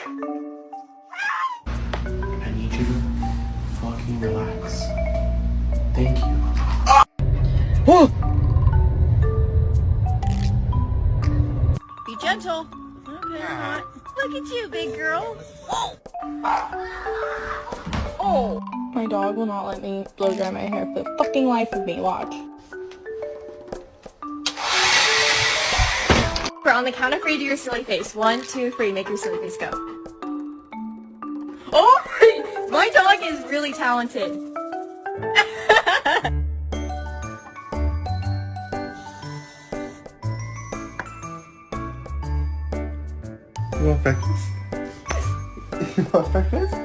I need you to fucking relax. Thank you. Be gentle. Okay, hot. Look at you, big girl. Oh. My dog will not let me blow dry my hair for the fucking life of me. Watch. On the count of 3, do your silly face. 1, 2, 3. Make your silly face go. Oh, my dog is really talented. You want breakfast? You want breakfast?